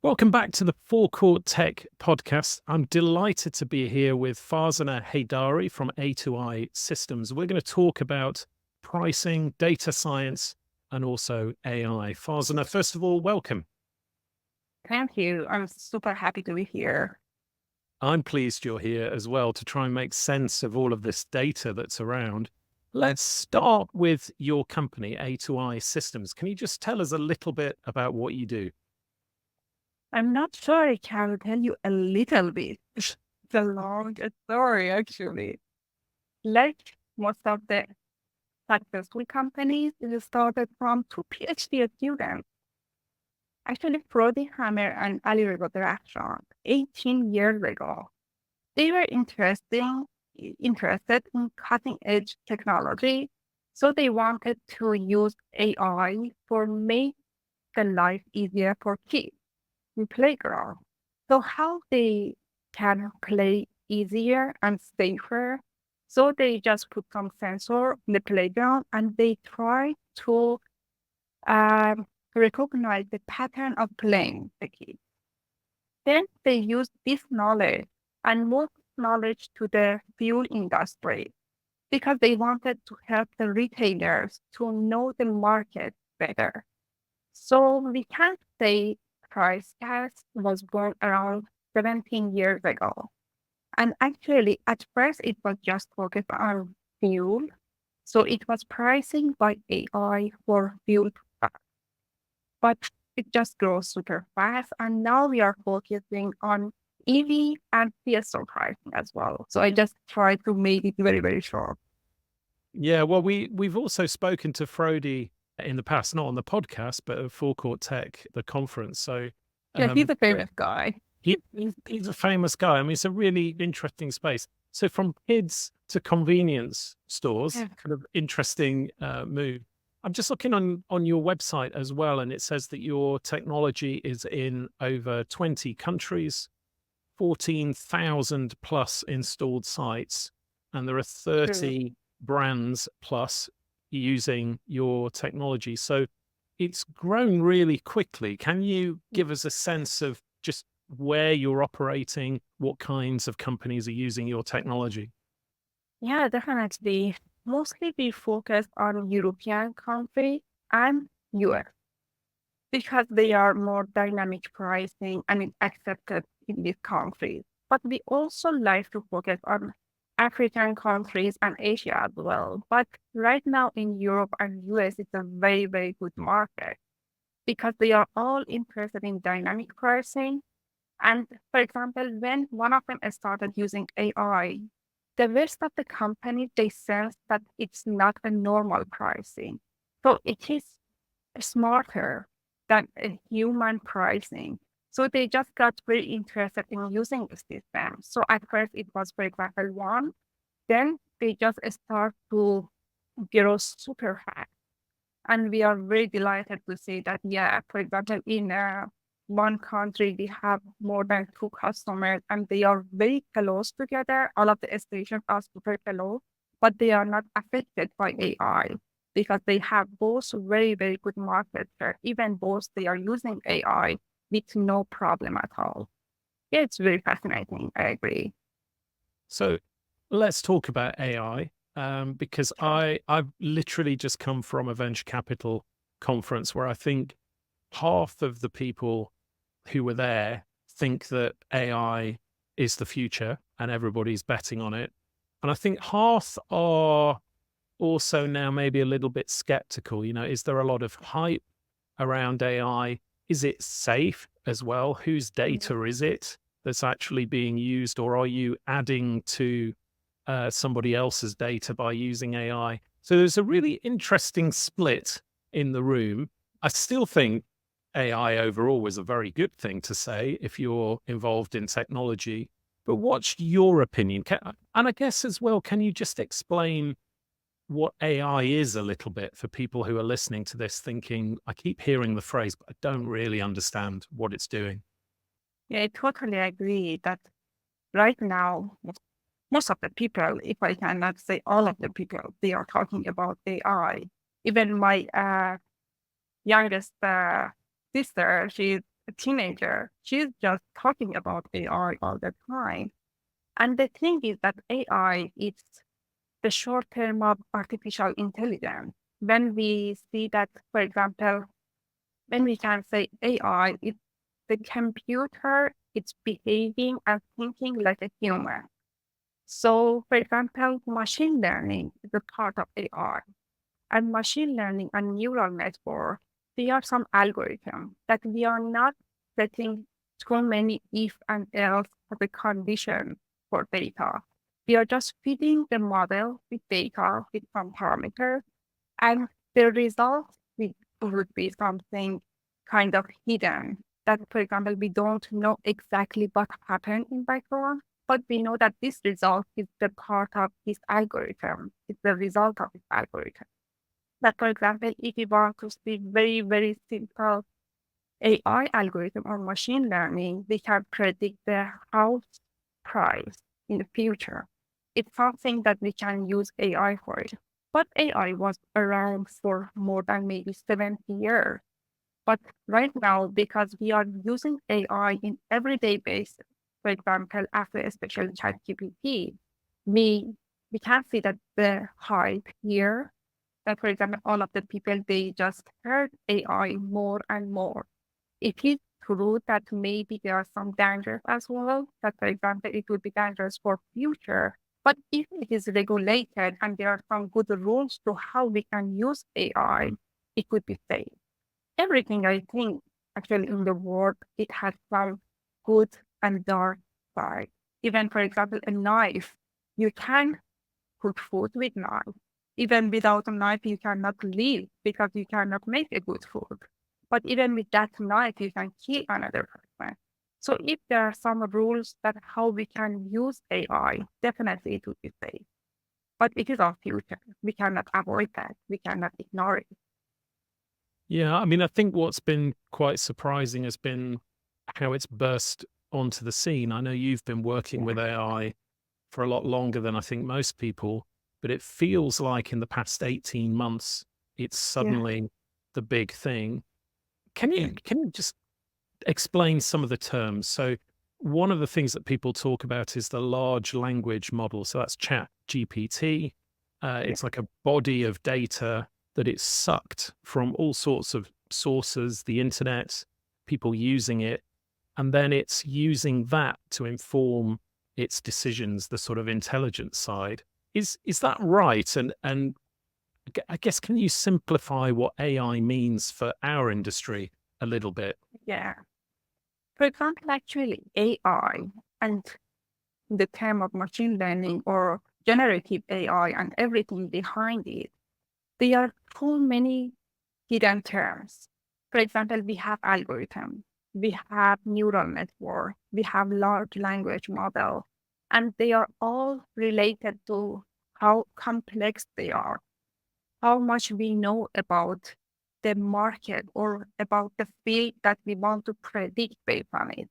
Welcome back to the forecourttech podcast. I'm delighted to be here with Farzaneh Heidari from A2i Systems. We're going to talk about pricing, data science, and also AI. Farzaneh, first of all, welcome. Thank you. I'm super happy to be here. I'm pleased you're here as well to try and make sense of all of this data that's around. Let's start with your company, A2i Systems. Can you just tell us a little bit about what you do? I'm not sure I can tell you a little bit. It's a long story, actually. Like most of the successful companies, it started from two PhD students. Actually, Frody Hammer and Ali Rashad, 18 years ago. They were interested in cutting edge technology. So they wanted to use AI for make the life easier for kids in playground. So how they can play easier and safer. So they just put some sensor in the playground and they try to um, recognize the pattern of playing the kids. Then they use this knowledge and more knowledge to the fuel industry because they wanted to help the retailers to know the market better. So we can say PriceCast was born around 17 years ago. And actually, at first, it was just focused on fuel. So it was pricing by AI for fuel products. But it just grows super fast. And now we are focusing on EV and CSO pricing as well. So I just try to make it very, very short. Yeah, well, we've also spoken to Frody in the past, not on the podcast, but at Forecourt Tech, the conference. So Yeah, he's um, a famous guy. he's a famous guy. I mean, it's a really interesting space. So from kids to convenience stores, Yeah. kind of interesting move. I'm just looking on your website as well, and it says that your technology is in over 20 countries, 14,000 plus installed sites, and there are True. 30 brands plus using your technology. So it's grown really quickly. Can you give us a sense of just where you're operating, what kinds of companies are using your technology? Yeah, definitely. Mostly we focus on European countries and US because they are more dynamic pricing and it's accepted in these countries. But we also like to focus on African countries and Asia as well. But right now in Europe and US, it's a very, very good market because they are all interested in dynamic pricing. And for example, when one of them started using AI, the rest of the company, they sense that it's not a normal pricing. So it is smarter than a human pricing. So they just got very interested in using the system. So at first it was, for example, one, then they just start to grow super fast. And we are very delighted to say that, yeah, for example, in one country, we have more than two customers and they are very close together. All of the stations are super close, but they are not affected by AI because they have both very, very good market share. Even both they are using AI with no problem at all. Yeah, it's very fascinating. I agree. So let's talk about AI because I've literally just come from a venture capital conference where I think half of the people who were there think that AI is the future and everybody's betting on it. And I think half are also now maybe a little bit skeptical. You know, is there a lot of hype around AI? Is it safe as well? Whose data is it that's actually being used? Or are you adding to somebody else's data by using AI? So there's a really interesting split in the room. I still think AI overall was a very good thing to say if you're involved in technology. But what's your opinion? And I guess as well, can you just explain what AI is a little bit for people who are listening to this thinking, I keep hearing the phrase, but I don't really understand what it's doing? Yeah, I totally agree that right now, most of the people, if I cannot say all of the people, they are talking about AI. Even my youngest sister, she's a teenager. She's just talking about AI all the time. And the thing is that AI is the short term of artificial intelligence. When we see that, for example, when we can say AI, it's the computer, it's behaving and thinking like a human. So, for example, machine learning is a part of AI. And machine learning and neural network, they are some algorithms that we are not setting too many if and else as a condition for data. We are just feeding the model with data with some parameters, and the result would be something kind of hidden. That, for example, we don't know exactly what happened in background, but we know that this result is the part of this algorithm. It's the result of this algorithm. That, for example, if you want to speak very, very simple AI algorithm or machine learning, we can predict the house price in the future. It's something that we can use AI for it. But AI was around for more than maybe 70 years. But right now, because we are using AI in everyday basis, for example, after especially ChatGPT, we we can see that the hype here, that for example, all of the people, they just heard AI more and more. It is true that maybe there are some dangers as well, that for example, it would be dangerous for future. But if it is regulated and there are some good rules to how we can use AI, it could be safe. Everything I think actually in the world, it has some good and dark side. Even for example, a knife, you can cook food with knife. Even without a knife, you cannot live because you cannot make a good food. But even with that knife, you can kill another person. So if there are some rules that how we can use AI, definitely it would be safe. But it is our future. We cannot avoid that. We cannot ignore it. Yeah, I mean, I think what's been quite surprising has been how it's burst onto the scene. I know you've been working with AI for a lot longer than I think most people, but it feels like in the past 18 months, it's Yeah. suddenly the big thing. Can you just explain some of the terms? So one of the things that people talk about is the large language model. So that's Chat GPT. Yeah. It's like a body of data that it's sucked from all sorts of sources, the internet, people using it, and then it's using that to inform its decisions, the sort of intelligence side. Is that right? And I guess, can you simplify what AI means for our industry a little bit? Yeah. For example, actually, AI and the term of machine learning or generative AI and everything behind it, there are too many hidden terms. For example, we have algorithm, we have neural network, we have large language model, and they are all related to how complex they are, how much we know about the market or about the field that we want to predict based on it.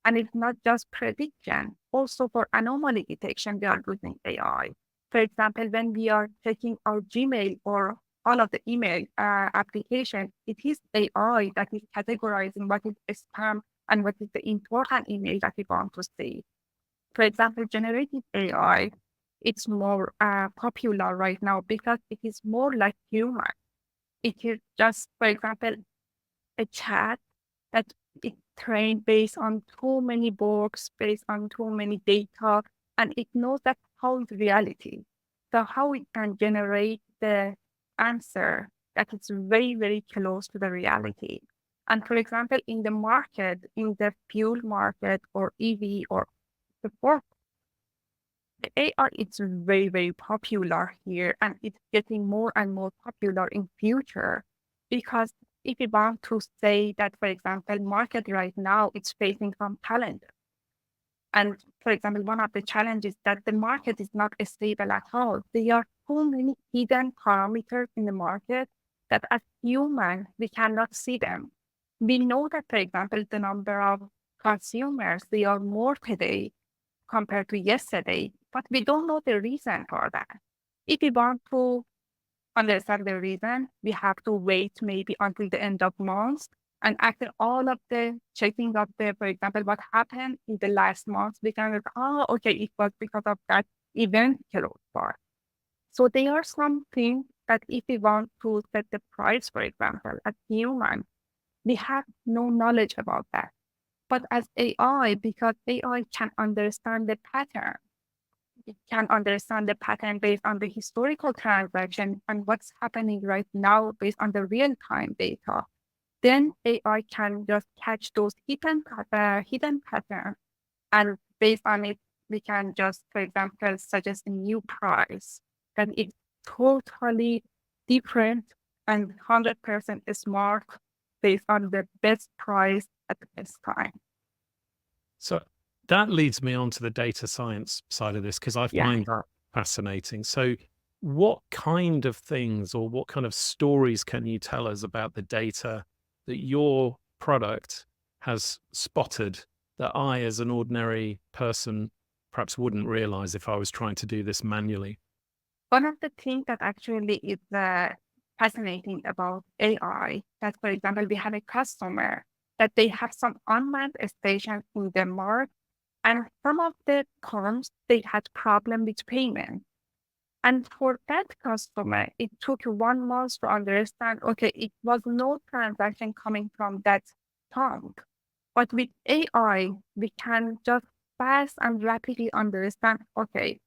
And it's not just prediction, also for anomaly detection, we are using AI. For example, when we are checking our Gmail or all of the email application, it is AI that is categorizing what is spam and what is the important email that we want to see. For example, generative AI, it's more popular right now because it is more like human. It is just, for example, a chat that it trained based on too many books, based on too many data, and it knows that how is reality. So how it can generate the answer that is very, very close to the reality. And for example, in the market, in the fuel market or EV or the work, the AI is very, very popular here and it's getting more and more popular in future because if we want to say that, for example, market right now, it's facing some challenge. And for example, one of the challenges that the market is not stable at all. There are so many hidden parameters in the market that as human, we cannot see them. We know that, for example, the number of consumers, they are more today compared to yesterday, but we don't know the reason for that. If we want to understand the reason, we have to wait maybe until the end of month And after all of the checking of the, for example, what happened in the last month, we can look, oh, okay, it was because of that event closed bar. So there are some things that if we want to set the price, for example, as human, we have no knowledge about that. But as AI, because AI can understand the pattern, it can understand the pattern based on the historical transaction and what's happening right now based on the real-time data. Then AI can just catch those hidden patterns, and based on it, we can just, for example, suggest a new price that is totally different and 100% smart based on the best price at the best time. So that leads me on to the data science side of this, because I Yeah. find that fascinating. So what kind of things or what kind of stories can you tell us about the data that your product has spotted that I, as an ordinary person, perhaps wouldn't realize if I was trying to do this manually? One of the things that actually is fascinating about AI, that for example, we have a customer that they have some unmanned stations in Denmark, and some of the terms they had problem with payment. And for that customer, it took 1 month to understand, okay, it was no transaction coming from that account. But with AI, we can just fast and rapidly understand, okay,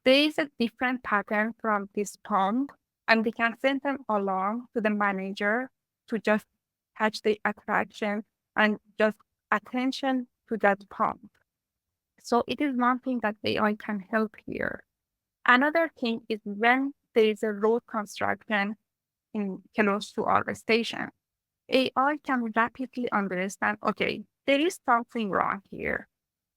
there is a different pattern from this pond, and we can send them along to the manager to just catch the attraction and just attention to that pond. So it is one thing that AI can help here. Another thing is when there is a road construction in close to our station, AI can rapidly understand, okay, there is something wrong here.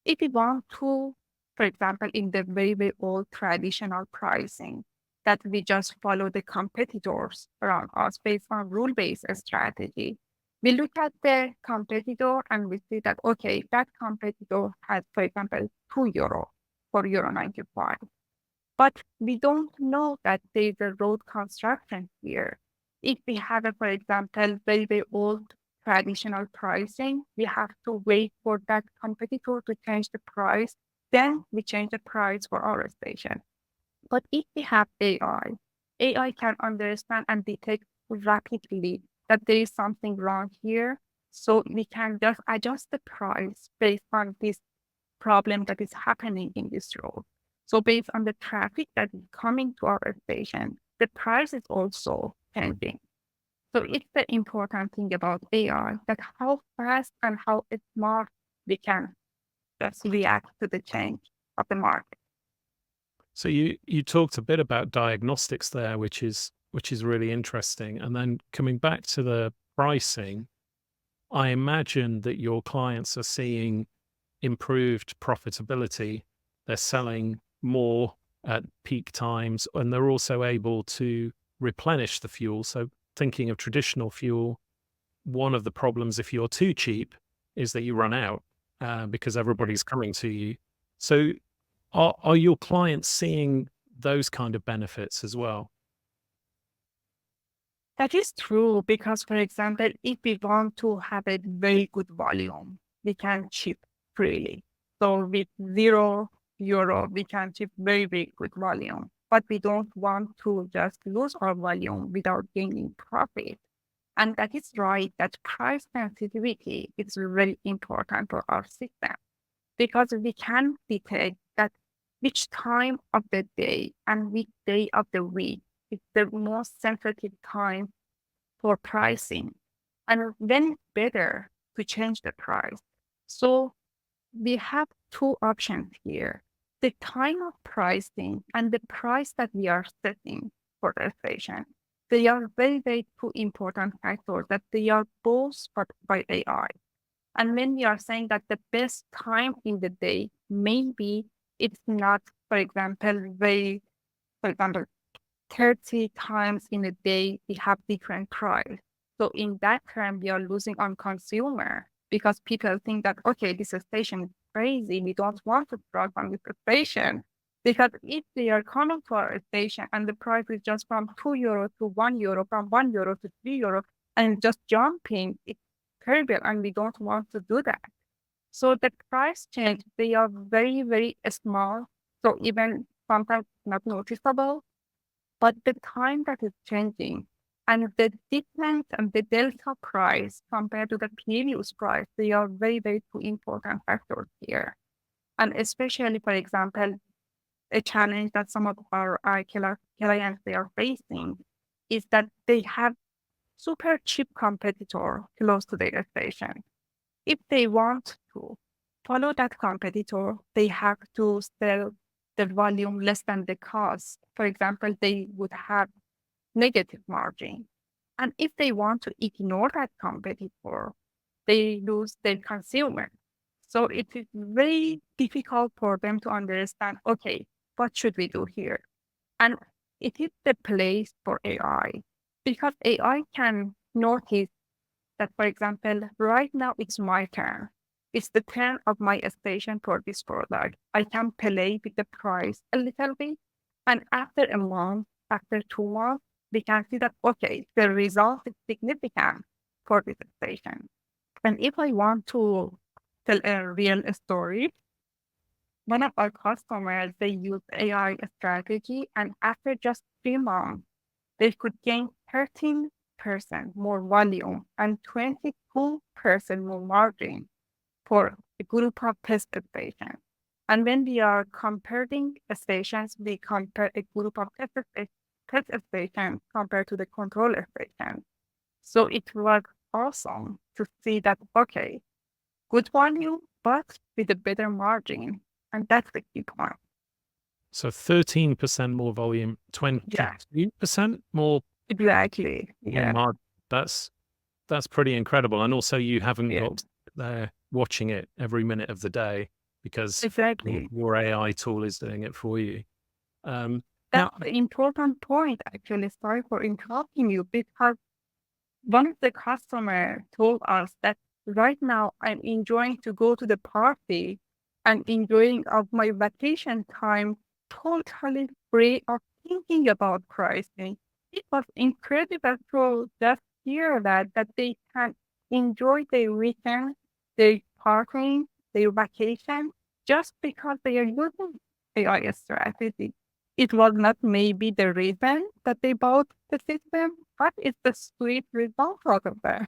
If we want to, for example, in the very, very old traditional pricing, that we just follow the competitors around us based on rule-based strategy, we look at the competitor and we see that, okay, that competitor has, for example, €2 for €95. But we don't know that there's a road construction here. If we have, for example, very, very old traditional pricing, we have to wait for that competitor to change the price. Then we change the price for our station. But if we have AI can understand and detect rapidly that there is something wrong here. So we can just adjust the price based on this problem that is happening in this road. So based on the traffic that is coming to our station, the price is also changing. So it's the important thing about AI, that how fast and how smart we can just react to the change of the market. So you talked a bit about diagnostics there, which is really interesting. And then coming back to the pricing, I imagine that your clients are seeing improved profitability. They're selling more at peak times, and they're also able to replenish the fuel. So thinking of traditional fuel, one of the problems if you're too cheap is that you run out because everybody's coming to you. So are your clients seeing those kind of benefits as well? That is true because, for example, if we want to have a very good volume, we can ship freely. So with €0, we can ship very, very good volume. But we don't want to just lose our volume without gaining profit. And that is right, that price sensitivity is really important for our system because we can detect that which time of the day and which day of the week is the most sensitive time for pricing, and when it's better to change the price. So we have two options here: the time of pricing and the price that we are setting for the station. They are very, very two important factors that they are both taught by AI. And when we are saying that the best time in the day, maybe it's not, for example, for example, 30 times in a day, we have different price. So in that term, we are losing on consumer because people think that, okay, this station is crazy. We don't want to drive on this station. Because if they are coming to our station and the price is just from €2 to €1, from €1 to €3, and just jumping, terrible and we don't want to do that. So the price change, they are very, very small. So even sometimes not noticeable, but the time that is changing and the difference and the delta price compared to the previous price, they are very, very two important factors here. And especially, for example, a challenge that some of our clients they are facing is that they have super cheap competitor close to their station. If they want to follow that competitor, they have to sell the volume less than the cost. For example, they would have negative margin. And if they want to ignore that competitor, they lose their consumer. So it is very difficult for them to understand, okay, what should we do here? And it is the place for AI because AI can notice that, for example, right now it's my turn. It's the turn of my station for this product. I can play with the price a little bit. And after a month, after 2 months, we can see that, okay, the result is significant for this station. And if I want to tell a real story, one of our customers, they use AI strategy, and after just 3 months, they could gain 13% more volume and 22% more margin for a group of test stations. And when we are comparing stations, we compare a group of test stations compared to the control station. So it was awesome to see that, okay, good volume, but with a better margin. And that's the key point. So 13% more volume, Yeah, 22% more exactly. Yeah, margin. That's pretty incredible. And also you haven't yeah, got there watching it every minute of the day because exactly. your AI tool is doing it for you. Now, That's the important point, actually. Sorry for interrupting you, because one of the customer told us that right now I'm enjoying to go to the party and enjoying of my vacation time totally free of thinking about pricing. It was incredible to just hear that they can enjoy their weekend, their partying, their vacation, just because they are using AI strategy. It was not maybe the reason that they bought the system, but it's the sweet result out of that.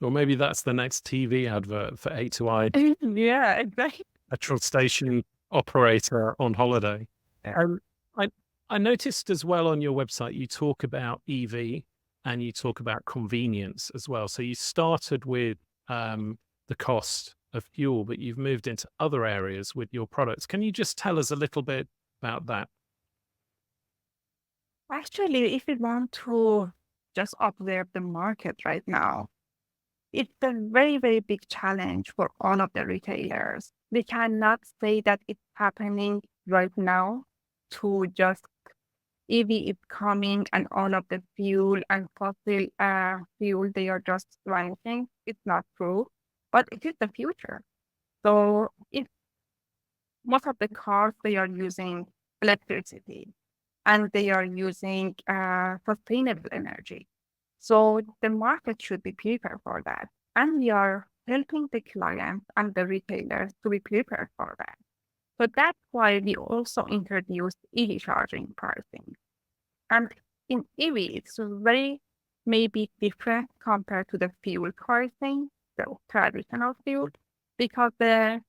or maybe that's the next TV advert for A2i Yeah, exactly. petrol station operator on holiday. Yeah. Um, I I noticed as well on your website you talk about EV and you talk about convenience as well. So you started with the cost of fuel, but you've moved into other areas with your products. Can you just tell us a little bit about that? Actually, if we want to just observe the market right now, it's a very, very big challenge for all of the retailers. We cannot say that it's happening right now to just EV is coming and all of the fuel and fossil fuel, they are just vanishing. It's not true, but it is the future. So if most of the cars, they are using electricity and they are using sustainable energy. So the market should be prepared for that. And we are helping the clients and the retailers to be prepared for that. So that's why we also introduced EV charging pricing. And in EV, it's very maybe different compared to the fuel pricing, the traditional fuel, because the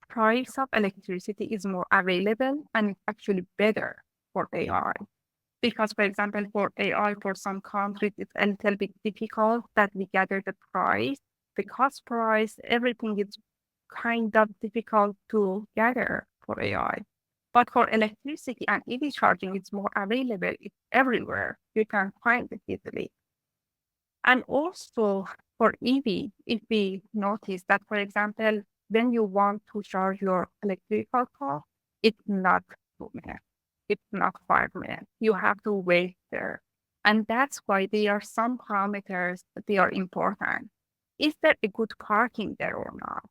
price of electricity is more available and it's actually better for AI. Because, for example, for AI, for some countries, it's a little bit difficult that we gather the price, the cost price, everything is kind of difficult to gather for AI. But for electricity and EV charging, it's more available. It's everywhere. You can find it easily. And also for EV, if we notice that, for example, when you want to charge your electrical car, it's not 2 minutes, it's not 5 minutes. You have to wait there. And that's why there are some parameters that they are important. Is there a good parking there or not?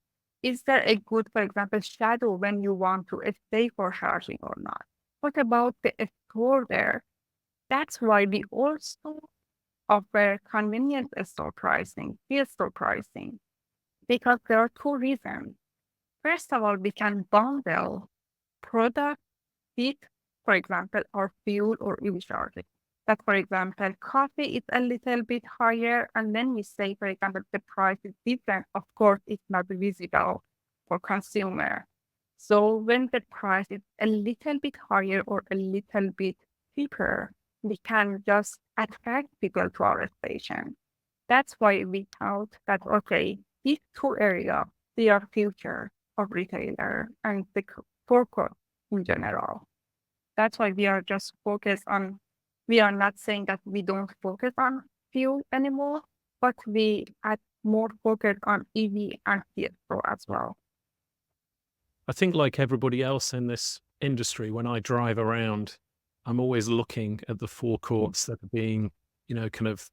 Is there a good, for example, shadow when you want to stay for charging or not? What about the store there? That's why we also offer convenience store pricing, field store pricing, because there are two reasons. First of all, we can bundle product with, for example, our fuel or EV charging. That, for example, coffee is a little bit higher, and then we say, for example, the price is different. Of course, it's not visible for consumer. So when the price is a little bit higher or a little bit cheaper, we can just attract people to our station. That's why we thought that, okay, these two areas, they are future of retailer and the forecourt in general. That's why we are just focused on, we are not saying that we don't focus on fuel anymore, but we add more focus on EV and CSO as well. I think like everybody else in this industry, when I drive around, I'm always looking at the forecourts that are being, kind of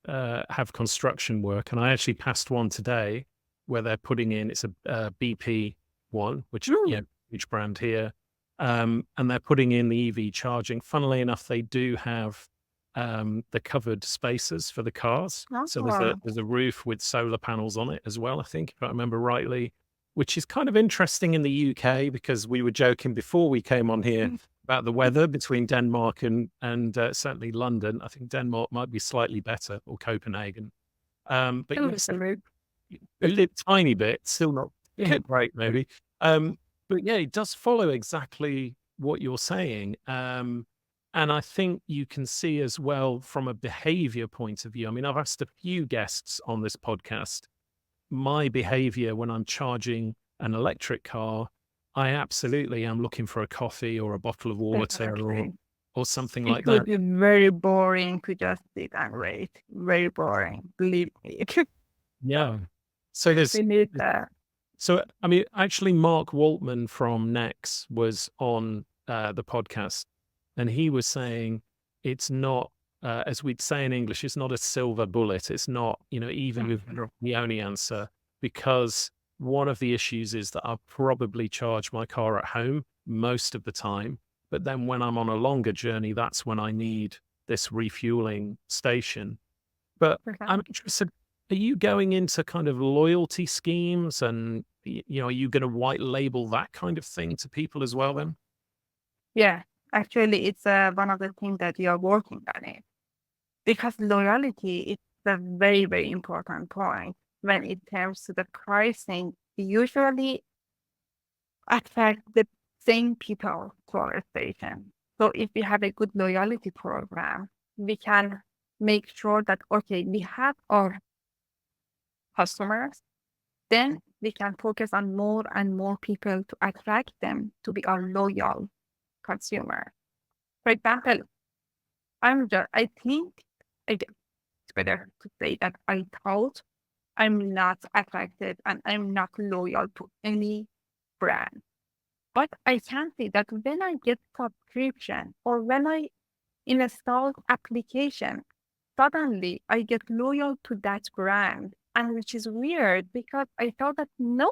have construction work. And I actually passed one today where they're putting in, it's a BP one, which, huge brand here. And they're putting in the EV charging. Funnily enough, they do have the covered spaces for the cars. So there's a roof with solar panels on it as well, I think, if I remember rightly, which is kind of interesting in the UK because we were joking before we came on here about the weather between Denmark and certainly London. I think Denmark might be slightly better, or Copenhagen. But yes, a tiny bit, still not great maybe. But yeah, it does follow exactly what you're saying. And I think you can see as well from a behavior point of view. I mean, I've asked a few guests on this podcast, my behavior when I'm charging an electric car, I absolutely am looking for a coffee or a bottle of water or something like that. It would be very boring to just sit and wait. Very boring, believe me. Yeah. So we need that. So, I mean, actually, Mark Waltman from Nex was on the podcast, and he was saying it's not, as we'd say in English, it's not a silver bullet. It's not, even with the only answer, because one of the issues is that I'll probably charge my car at home most of the time. But then when I'm on a longer journey, that's when I need this refueling station. But I'm interested, are you going into kind of loyalty schemes and, are you going to white label that kind of thing to people as well then? Yeah, actually, it's one of the things that we are working on it. Because loyalty is a very, very important point when it comes to the pricing. We usually attract the same people to our station. So if we have a good loyalty program, we can make sure that, okay, we have our customers, then we can focus on more and more people to attract them to be our loyal consumer. For example, I think it's better to say that I thought I'm not attracted and I'm not loyal to any brand. But I can see that when I get subscription or when I install application, suddenly I get loyal to that brand. And which is weird because I thought that no,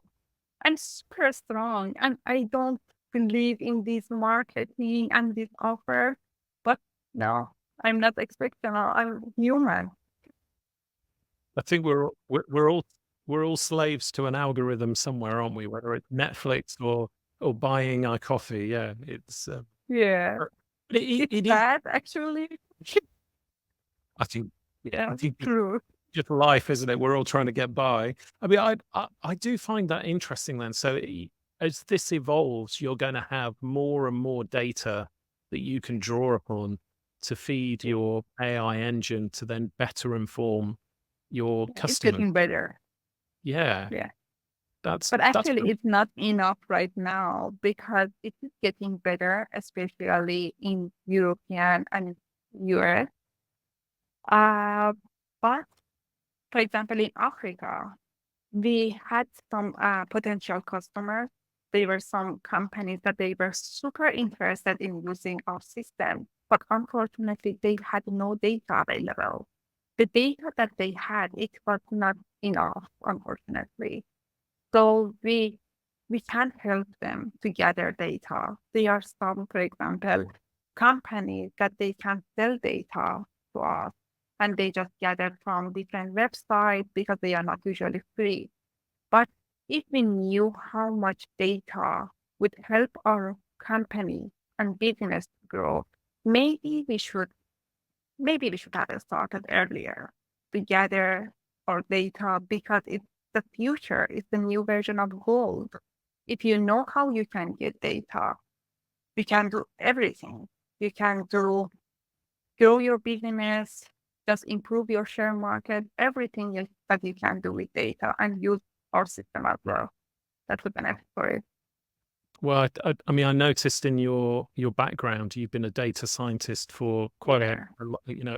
I'm super strong and I don't believe in this marketing and this offer. But no, I'm not exceptional. I'm human. I think we're all slaves to an algorithm somewhere, aren't we? Whether it's Netflix or buying our coffee. Yeah, it's yeah. It's bad actually. I think I think true. Just life, isn't it? We're all trying to get by. I mean, I do find that interesting then. So as this evolves, you're going to have more and more data that you can draw upon to feed your AI engine to then better inform your customers. It's getting better. Yeah. But actually, it's not enough right now because it is getting better, especially in European and US. But for example, in Africa, we had some potential customers. There were some companies that they were super interested in using our system, but unfortunately, they had no data available. The data that they had, it was not enough, unfortunately. So we can help them to gather data. There are some, for example, companies that they can sell data to us, and they just gather from different websites because they are not usually free. But if we knew how much data would help our company and business grow, maybe we should have started earlier to gather our data because it's the future, it's the new version of gold. If you know how you can get data, you can do everything. You can grow your business, just improve your share market, everything that you can do with data and use our system as well. That's the benefit for it. Well, I mean, I noticed in your background, you've been a data scientist for quite a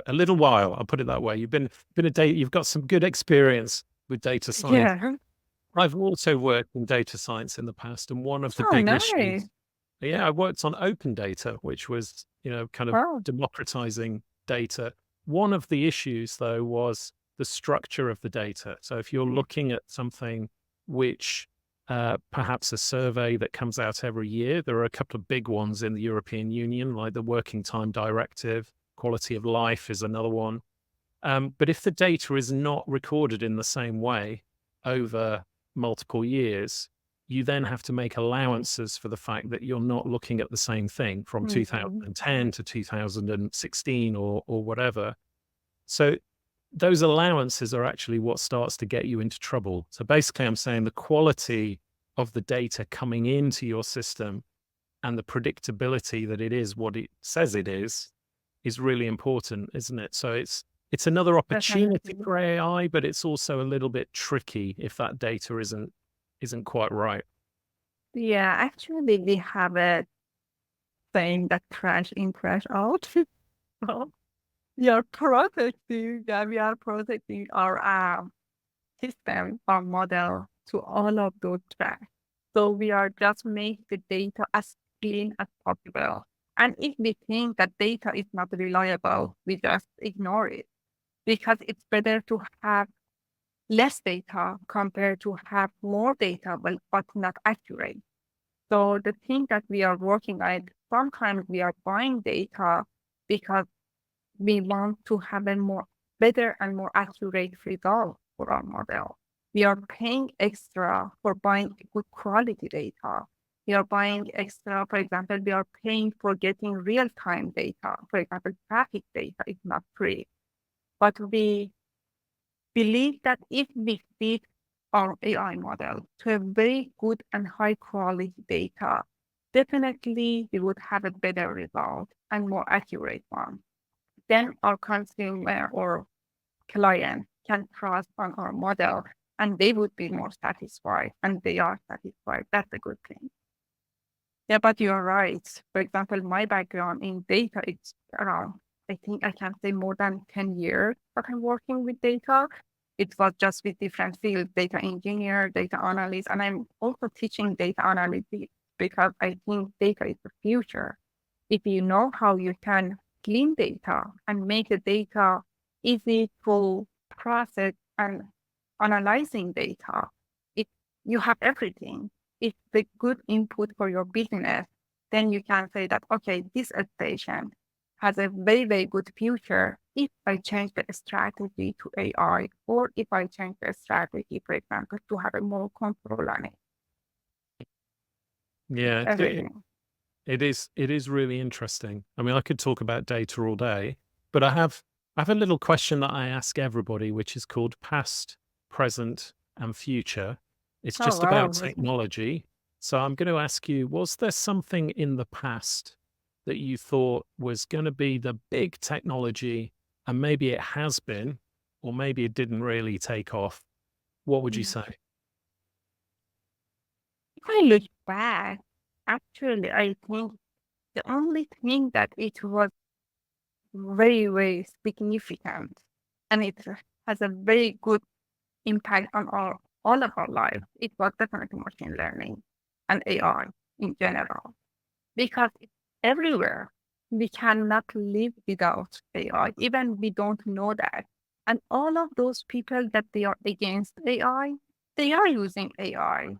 little while. I'll put it that way. You've got some good experience with data science. Yeah. I've also worked in data science in the past, and one of the Oh, big nice. issues, I worked on open data, which was, kind of Wow. democratizing data. One of the issues, though, was the structure of the data. So if you're looking at something which perhaps a survey that comes out every year, there are a couple of big ones in the European Union, like the Working Time Directive, Quality of Life is another one. But if the data is not recorded in the same way over multiple years, you then have to make allowances for the fact that you're not looking at the same thing from 2010 to 2016 or whatever. So those allowances are actually what starts to get you into trouble. So basically, I'm saying the quality of the data coming into your system and the predictability that it is what it says it is really important, isn't it? So it's another opportunity Definitely. for AI, but it's also a little bit tricky if that data isn't quite right. Yeah, actually, we have a saying that crash in, crash out. So we are protecting our system, our model to all of those tracks. So we are just make the data as clean as possible. And if we think that data is not reliable, we just ignore it because it's better to have less data compared to have more data, but not accurate. So the thing that we are working on, sometimes we are buying data because we want to have a better and more accurate result for our model. We are paying extra for buying good quality data. We are buying extra, for example, we are paying for getting real-time data. For example, traffic data is not free. But we believe that if we feed our AI model to a very good and high quality data, definitely we would have a better result and more accurate one. Then our consumer or client can trust on our model and they would be more satisfied and they are satisfied. That's a good thing. Yeah, but you're right. For example, my background in data is around, I think I can say more than 10 years that I'm working with data. It was just with different fields, data engineer, data analyst, and I'm also teaching data analytics because I think data is the future. If you know how you can clean data and make the data easy to process and analyzing data, you have everything. It's the good input for your business. Then you can say that, okay, this station has a very, very good future if I change the strategy to AI or if I change the strategy, for example, to have a more control on it. Yeah, Everything. it is really interesting. I mean, I could talk about data all day, but I have a little question that I ask everybody, which is called past, present, and future. It's Oh, just wow. about technology. So I'm going to ask you, was there something in the past that you thought was going to be the big technology, and maybe it has been, or maybe it didn't really take off? What would you say? If I look back, actually, I think the only thing that it was very, very significant and it has a very good impact on all of our lives, it was definitely machine learning and AI in general, because it's everywhere. We cannot live without AI, even we don't know that. And all of those people that they are against AI, they are using AI.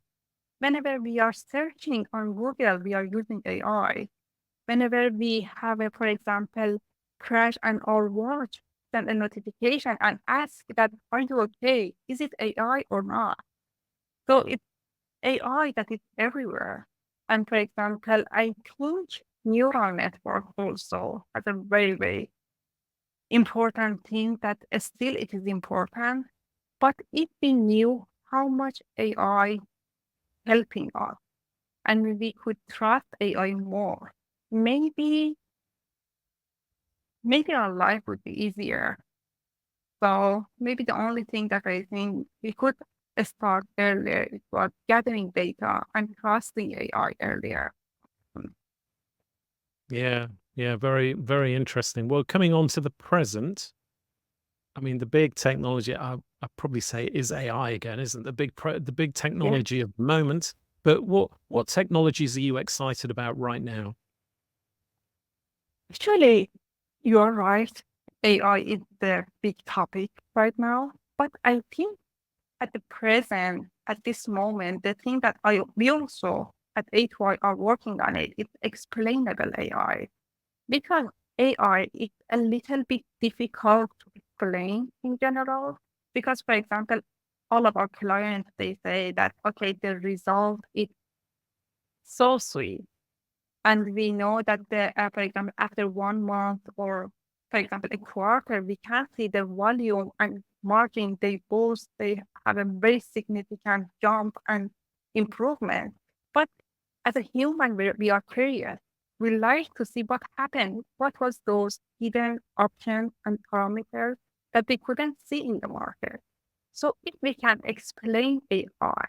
Whenever we are searching on Google, we are using AI. Whenever we have a, for example, crash on our watch, send a notification and ask that, are you okay? Is it AI or not? So it's AI that is everywhere. And for example, I think neural network also has a very, very important thing that still it is important. But if we knew how much AI helping us and we could trust AI more, maybe our life would be easier. So maybe the only thing that I think we could start earlier was gathering data and trusting AI earlier. Yeah, yeah, very, very interesting. Well, coming on to the present, I mean, the big technology, I'd probably say is AI again, isn't it? The big Yes, technology of the moment. But what technologies are you excited about right now? actually, you're right. AI is the big topic right now. But I think at the present, at this moment, the thing that we also at A2i are working on it's explainable AI. Because AI is a little bit difficult to explain in general. Because, for example, all of our clients, they say that, okay, the result is so sweet. And we know that, for example, after 1 month or, for example, a quarter, we can see the volume and margin, they have a very significant jump and improvement. But as a human, we are curious. We like to see what happened. What was those hidden options and parameters that we couldn't see in the market? So if we can explain AI,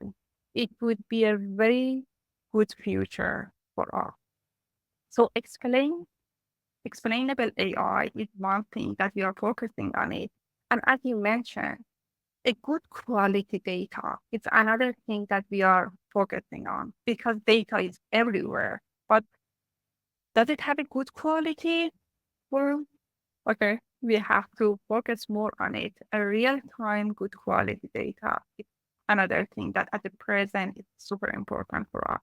it would be a very good future for us. So explainable AI is one thing that we are focusing on it. And as you mentioned, a good quality data is another thing that we are focusing on because data is everywhere. But does it have a good quality? Well, okay, we have to focus more on it. A real-time good quality data is another thing that at the present is super important for us.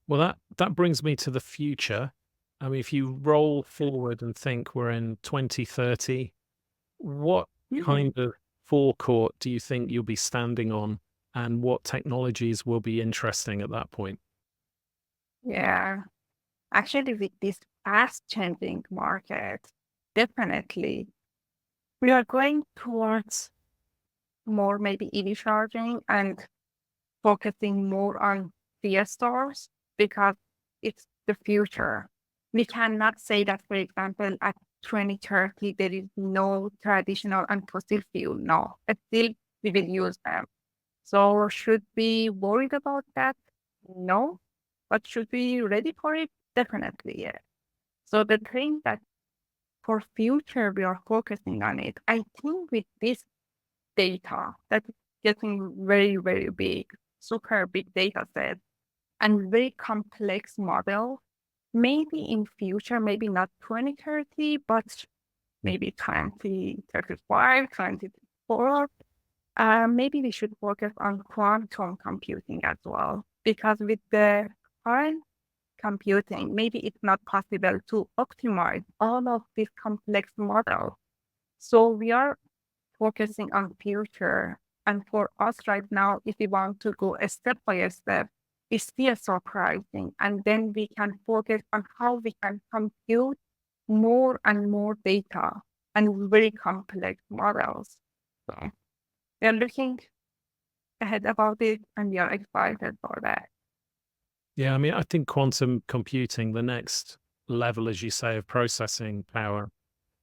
Well, that brings me to the future. I mean, if you roll forward and think we're in 2030, what Mhm. kind of forecourt do you think you'll be standing on, and what technologies will be interesting at that point? Yeah. Actually, with this fast changing market, definitely we are going towards more maybe EV charging and focusing more on CS stores because it's the future. We cannot say that, for example, at 2030, there is no traditional and fossil fuel. No, still we will use them. So should we worried about that? No. But should we ready for it? Definitely, yes. So the thing that for future we are focusing on it, I think with this data that is getting very, very big, super big data set and very complex model, maybe in future, maybe not 2030, but maybe 2035, 2034, maybe we should focus on quantum computing as well. Because with the current computing, maybe it's not possible to optimize all of these complex models. So we are focusing on future. And for us right now, if we want to go a step by a step, it's still surprising. And then we can focus on how we can compute more and more data and very complex models. So we are looking ahead about it and we are excited for that. Yeah, I mean, I think quantum computing, the next level, as you say, of processing power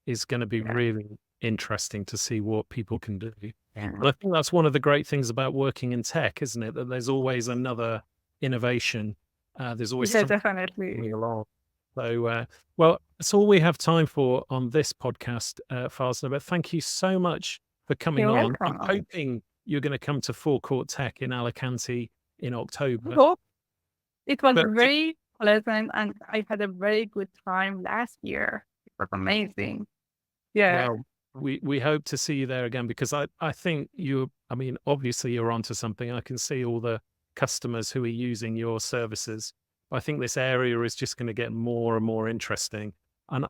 is going to be Yeah. really interesting to see what people can do. Yeah. And I think that's one of the great things about working in tech, isn't it? That there's always another innovation. There's always Yeah, something definitely. coming along. So, well, that's all we have time for on this podcast, Farzaneh. But thank you so much for coming You're on. I'm welcome. hoping you're going to come to Forecourt Tech in Alicante in October. Hope it was But very pleasant and I had a very good time last year. It was amazing. Yeah. well, we hope to see you there again because I think you. I mean, obviously you're onto something. I can see all the customers who are using your services. I think this area is just going to get more and more interesting. And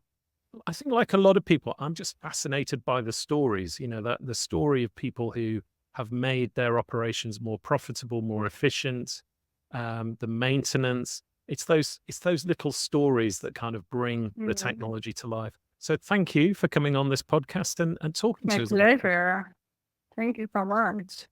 I think like a lot of people, I'm just fascinated by the stories, that the story of people who have made their operations more profitable, more efficient, the maintenance. It's those little stories that kind of bring the Mm, technology to life. So thank you for coming on this podcast and talking My to us about it. pleasure. Thank you so much.